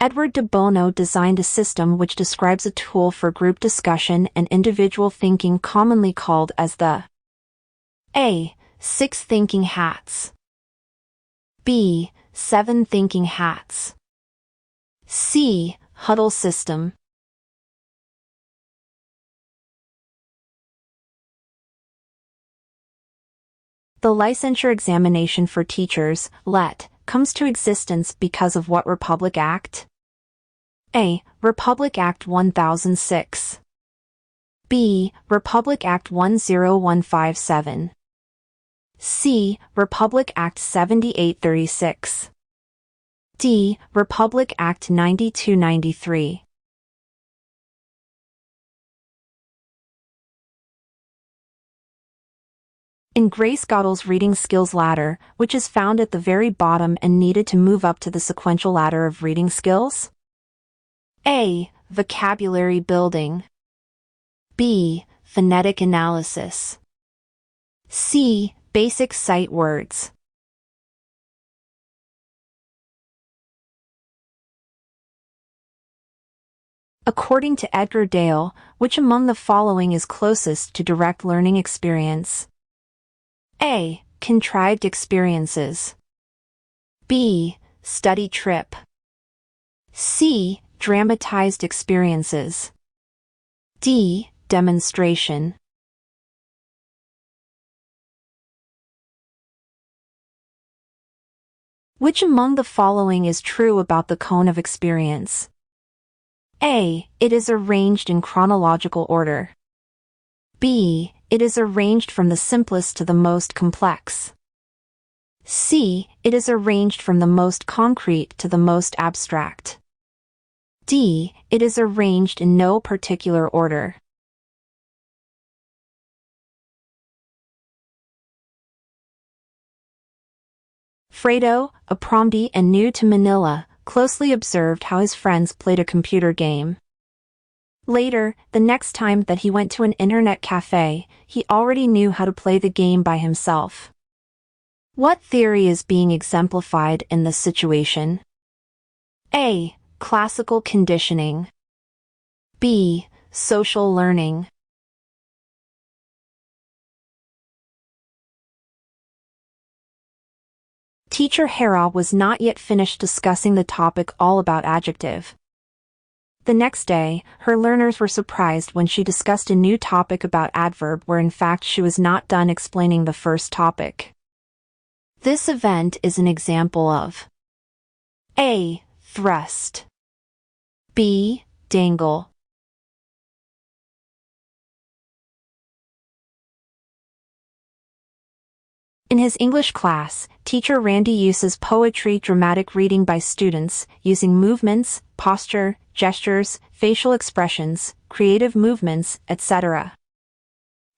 Edward de Bono designed a system which describes a tool for group discussion and individual thinking commonly called as the A. 6 thinking hats, B. 7 thinking hats, C. huddle system. The licensure examination for teachers, LET, comes to existence because of what Republic Act? A. Republic Act 1006. B. Republic Act 10157. C. Republic Act 7836. D. Republic Act 9293. In Grace Goddard's reading skills ladder, which is found at the very bottom and needed to move up to the sequential ladder of reading skills? A. Vocabulary building. B. Phonetic analysis. C. Basic sight words. According to Edgar Dale, which among the following is closest to direct learning experience? A. Contrived experiences. B. Study trip. C. Dramatized experiences. D. Demonstration. Which among the following is true about the cone of experience? A. It is arranged in chronological order. B. It is arranged from the simplest to the most complex. C. It is arranged from the most concrete to the most abstract. D. It is arranged in no particular order. Fredo, a Promdi and new to Manila, closely observed how his friends played a computer game. Later, the next time that he went to an internet cafe, he already knew how to play the game by himself. What theory is being exemplified in this situation? A. Classical conditioning. B. Social learning. Teacher Hera was not yet finished discussing the topic all about adjective. The next day, her learners were surprised when she discussed a new topic about adverb where in fact she was not done explaining the first topic. This event is an example of A. Thrust. B. Dangle. In his English class, teacher Randy uses poetry dramatic reading by students, using movements, posture, gestures, facial expressions, creative movements, etc.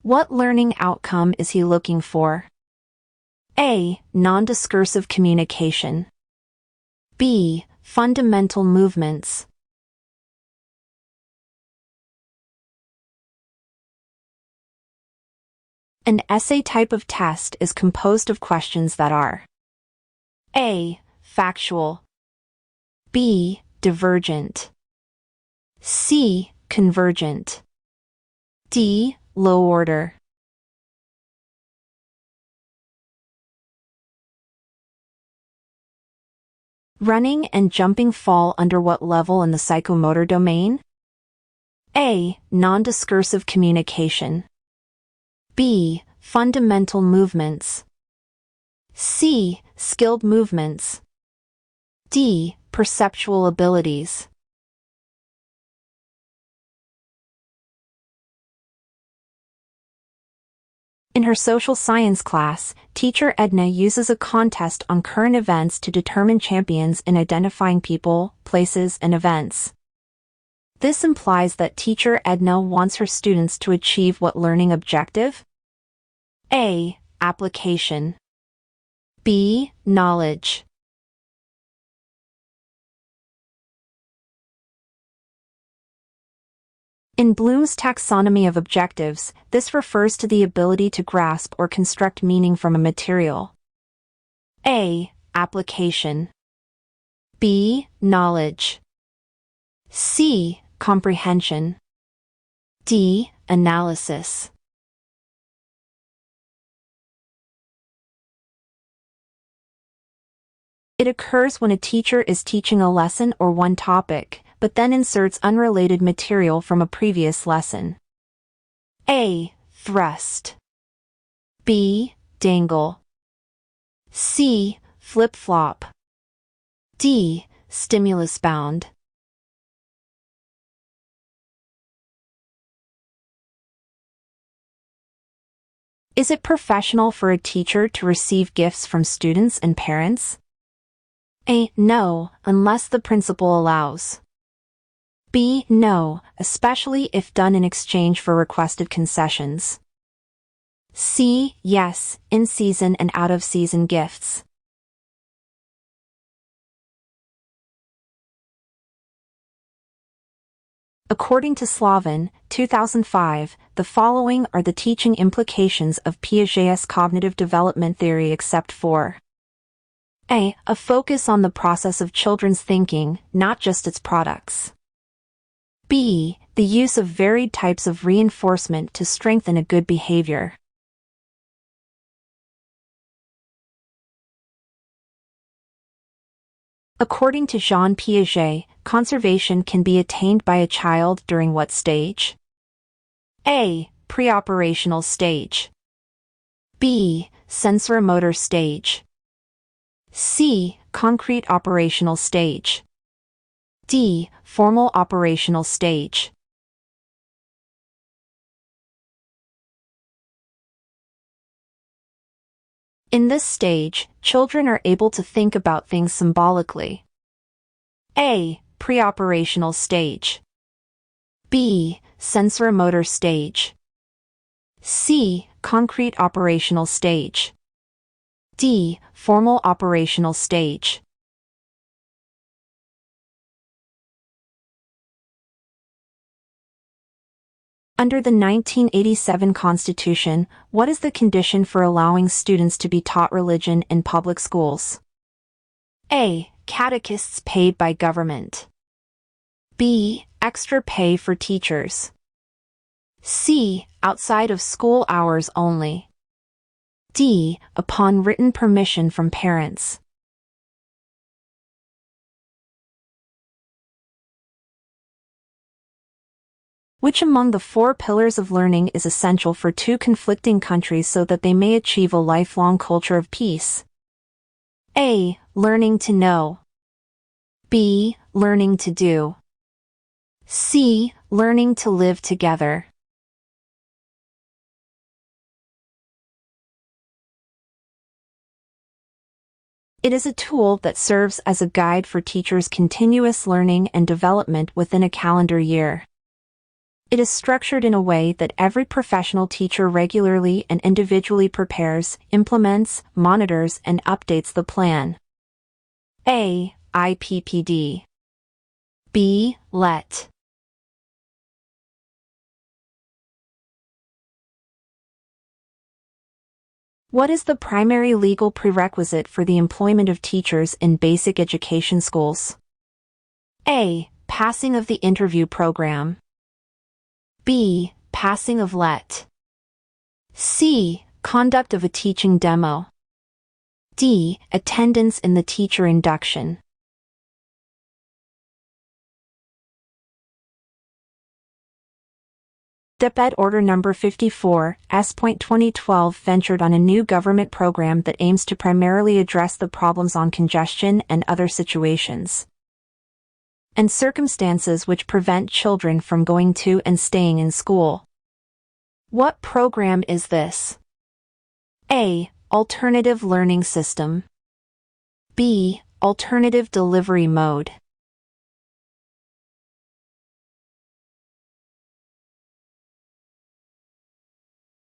What learning outcome is he looking for? A. Non-discursive communication. B. Fundamental movements. An essay type of test is composed of questions that are A. Factual. B. Divergent. C. Convergent. D. Low order. Running and jumping fall under what level in the psychomotor domain? A. Non-discursive communication. B. Fundamental movements. C. Skilled movements. D. Perceptual abilities. In her social science class, teacher Edna uses a contest on current events to determine champions in identifying people, places, and events. This implies that teacher Edna wants her students to achieve what learning objective? A. Application. B. Knowledge. In Bloom's taxonomy of objectives, this refers to the ability to grasp or construct meaning from a material. A. Application. B. Knowledge. C. Comprehension. D. Analysis. It occurs when a teacher is teaching a lesson or one topic, but then inserts unrelated material from a previous lesson. A. Thrust. B. Dangle. C. Flip-flop. D. Stimulus bound. Is it professional for a teacher to receive gifts from students and parents? A. No, unless the principal allows. B. No, especially if done in exchange for requested concessions. C. Yes, in-season and out-of-season gifts. According to Slavin, 2005, the following are the teaching implications of Piaget's cognitive development theory except for A. A focus on the process of children's thinking, not just its products. B. The use of varied types of reinforcement to strengthen a good behavior. According to Jean Piaget, conservation can be attained by a child during what stage? A. Preoperational stage. B. Sensoromotor stage. C. Concrete operational stage. D. Formal operational stage. In this stage, children are able to think about things symbolically. A. Preoperational stage. B. Sensoromotor stage. C. Concrete operational stage. D. Formal operational stage. Under the 1987 Constitution, what is the condition for allowing students to be taught religion in public schools? A. Catechists paid by government. B. Extra pay for teachers. C. Outside of school hours only. D. Upon written permission from parents. Which among the four pillars of learning is essential for two conflicting countries so that they may achieve a lifelong culture of peace? A. Learning to know. B. Learning to do. C. Learning to live together. It is a tool that serves as a guide for teachers' continuous learning and development within a calendar year. It is structured in a way that every professional teacher regularly and individually prepares, implements, monitors, and updates the plan. A. IPPD. B. LET. What is the primary legal prerequisite for the employment of teachers in basic education schools? A. Passing of the interview program. B. Passing of LET. C. Conduct of a teaching demo. D. Attendance in the teacher induction. DepEd Order No. 54, S.2012 ventured on a new government program that aims to primarily address the problems on congestion and other situations and circumstances which prevent children from going to and staying in school. What program is this? A. Alternative learning system. B. Alternative delivery mode.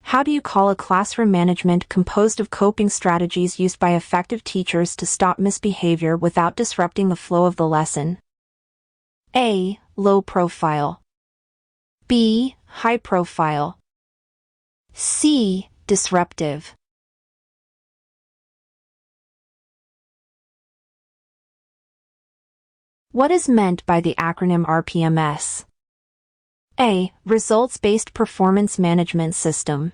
How do you call a classroom management composed of coping strategies used by effective teachers to stop misbehavior without disrupting the flow of the lesson? A. Low profile. B. High profile. C. Disruptive. What is meant by the acronym RPMS? A. Results-based performance management system.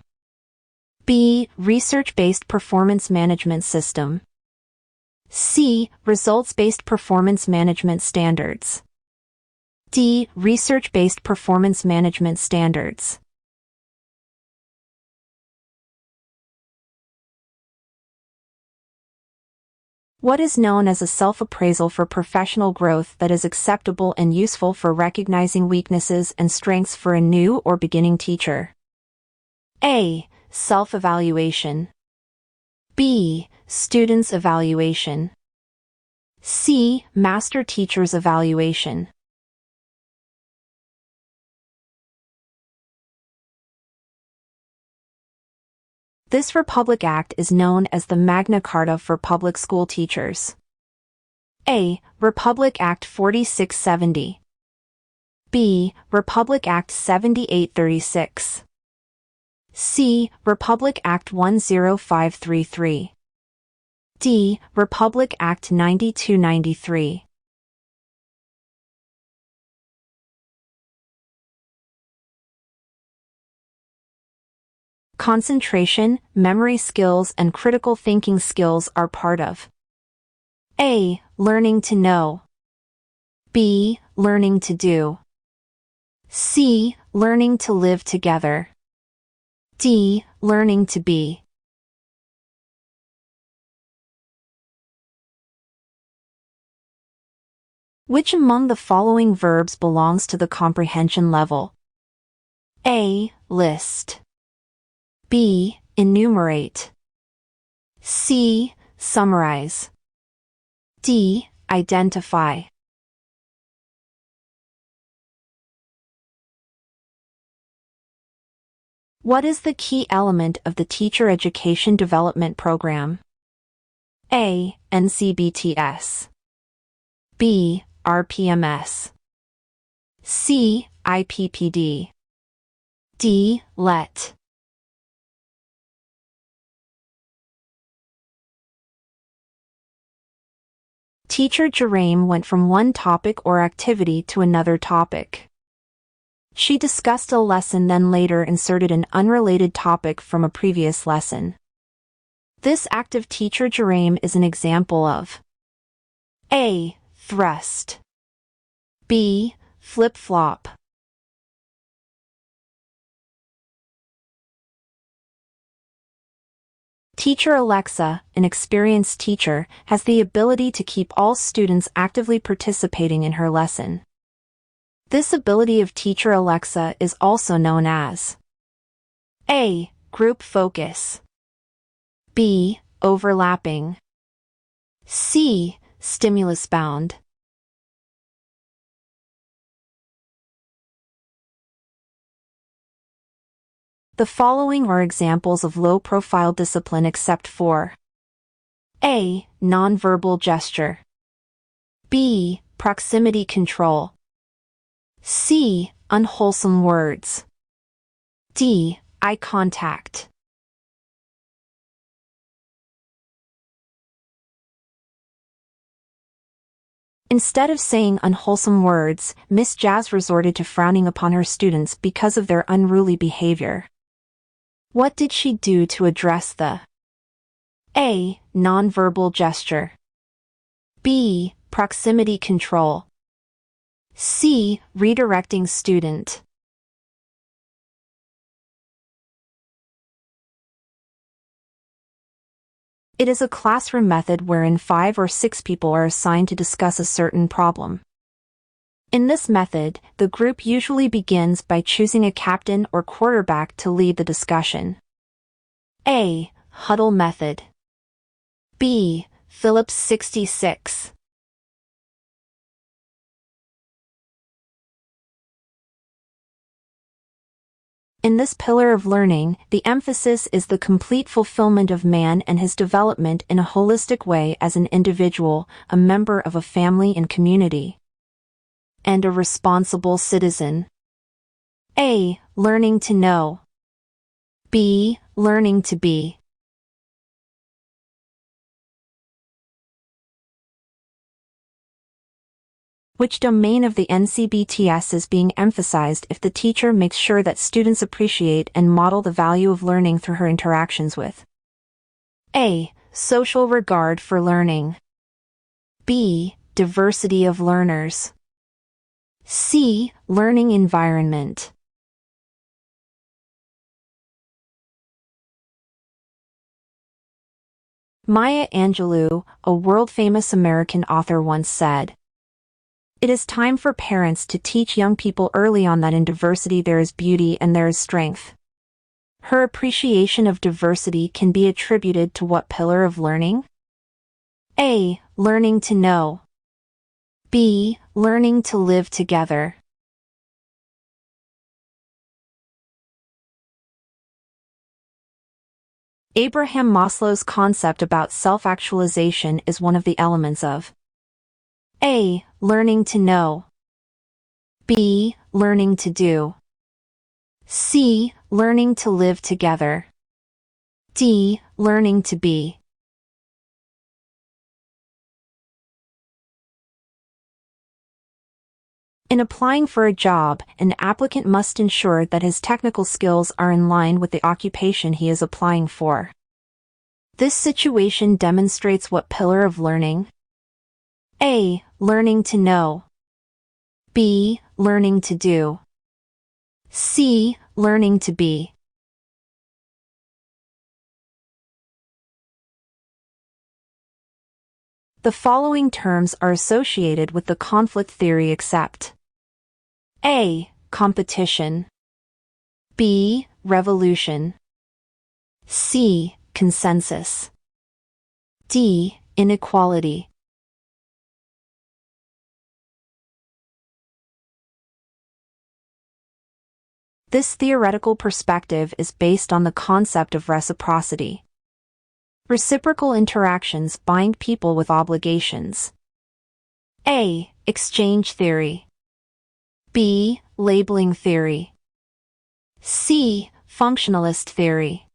B. Research-based performance management system. C. Results-based performance management standards. D. Research-based performance management standards. What is known as a self-appraisal for professional growth that is acceptable and useful for recognizing weaknesses and strengths for a new or beginning teacher? A. Self-evaluation. B. Students' evaluation. C. Master teacher's evaluation. This Republic Act is known as the Magna Carta for public school teachers. A. Republic Act 4670. B. Republic Act 7836. C. Republic Act 10533. D. Republic Act 9293. Concentration, memory skills, and critical thinking skills are part of A. Learning to know. B. Learning to do. C. Learning to live together. D. Learning to be. Which among the following verbs belongs to the comprehension level? A. List. B. Enumerate. C. Summarize. D. Identify. What is the key element of the Teacher Education Development Program? A. NBPTS. B. RPMS. C. IPPD. D. LET. Teacher Jerame went from one topic or activity to another topic. She discussed a lesson, then later inserted an unrelated topic from a previous lesson. This act of Teacher Jerame is an example of A. Thrust. B. Flip-flop. Teacher Alexa, an experienced teacher, has the ability to keep all students actively participating in her lesson. This ability of Teacher Alexa is also known as A. Group focus. B. Overlapping. C. Stimulus bound. The following are examples of low-profile discipline except for A. Nonverbal gesture. B. Proximity control. C. Unwholesome words. D. Eye contact. Instead of saying unwholesome words, Miss Jazz resorted to frowning upon her students because of their unruly behavior. What did she do to address the A. Nonverbal gesture. B. Proximity control. C. Redirecting student. It is a classroom method wherein 5 or 6 people are assigned to discuss a certain problem. In this method, the group usually begins by choosing a captain or quarterback to lead the discussion. A. Huddle method. B. Phillips 66. In this pillar of learning, the emphasis is the complete fulfillment of man and his development in a holistic way as an individual, a member of a family and community, and a responsible citizen. A. Learning to know. B. Learning to be. Which domain of the NBPTS is being emphasized if the teacher makes sure that students appreciate and model the value of learning through her interactions with? A. Social regard for learning. B. Diversity of learners. C. Learning environment. Maya Angelou, a world-famous American author, once said, "It is time for parents to teach young people early on that in diversity there is beauty and there is strength." Her appreciation of diversity can be attributed to what pillar of learning? A. Learning to know. B. Learning to live together. Abraham Maslow's concept about self-actualization is one of the elements of A. Learning to know. B. Learning to do. C. Learning to live together. D. Learning to be. In applying for a job, an applicant must ensure that his technical skills are in line with the occupation he is applying for. This situation demonstrates what pillar of learning? A. Learning to know. B. Learning to do. C. Learning to be. The following terms are associated with the conflict theory except A. Competition. B. Revolution. C. Consensus. D. Inequality. This theoretical perspective is based on the concept of reciprocity. Reciprocal interactions bind people with obligations. A. Exchange theory. B. Labeling theory. C. Functionalist theory.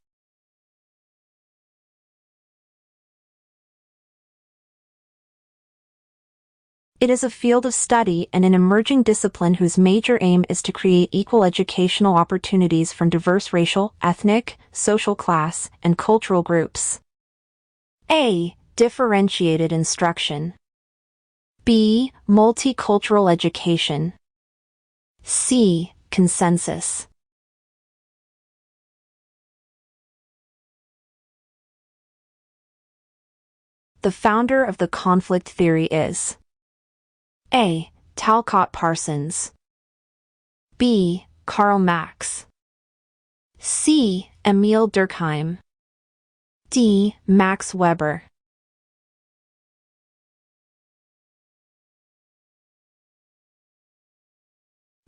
It is a field of study and an emerging discipline whose major aim is to create equal educational opportunities from diverse racial, ethnic, social class, and cultural groups. A. Differentiated instruction. B. Multicultural education. C. Consensus. The founder of the conflict theory is A. Talcott Parsons. B. Karl Marx. C. Emil Durkheim. D. Max Weber.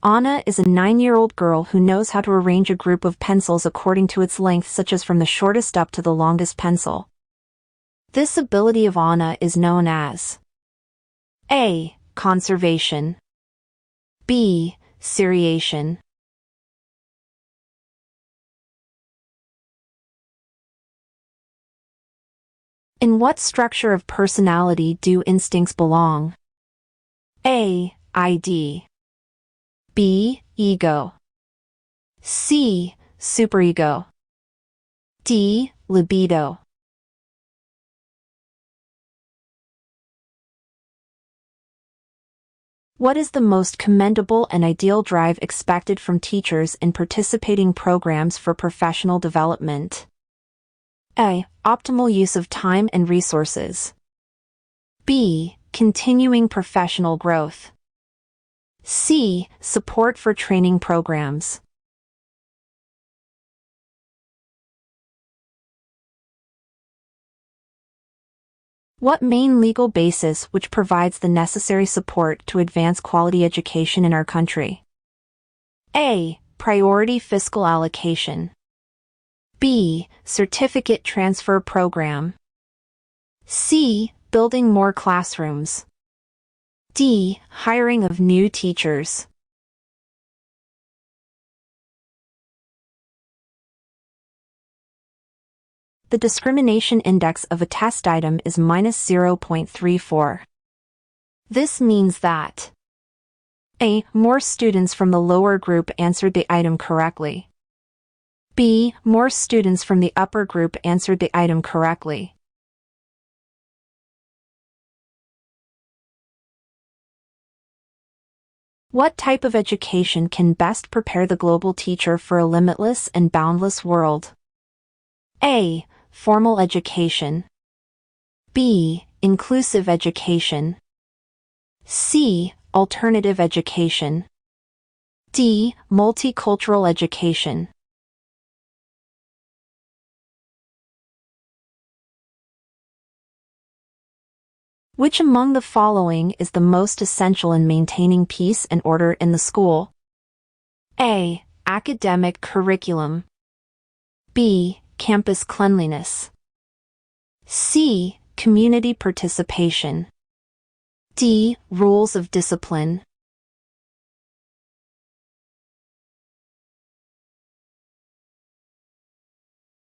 Anna is a 9-year-old girl who knows how to arrange a group of pencils according to its length, such as from the shortest up to the longest pencil. This ability of Anna is known as A. Conservation. B. Seriation. In what structure of personality do instincts belong? A. ID. B. Ego. C. Superego. D. Libido. What is the most commendable and ideal drive expected from teachers in participating programs for professional development? A. Optimal use of time and resources. B. Continuing professional growth. C. Support for training programs. What main legal basis which provides the necessary support to advance quality education in our country? A. Priority fiscal allocation. B. Certificate transfer program. C. Building more classrooms. D. Hiring of new teachers. The discrimination index of a test item is -0.34. This means that A. More students from the lower group answered the item correctly. B. More students from the upper group answered the item correctly. What type of education can best prepare the global teacher for a limitless and boundless world? A. Formal education. B. Inclusive education. C. Alternative education. D. Multicultural education. Which among the following is the most essential in maintaining peace and order in the school? A. Academic curriculum. B. Campus cleanliness. C. Community participation. D. Rules of discipline.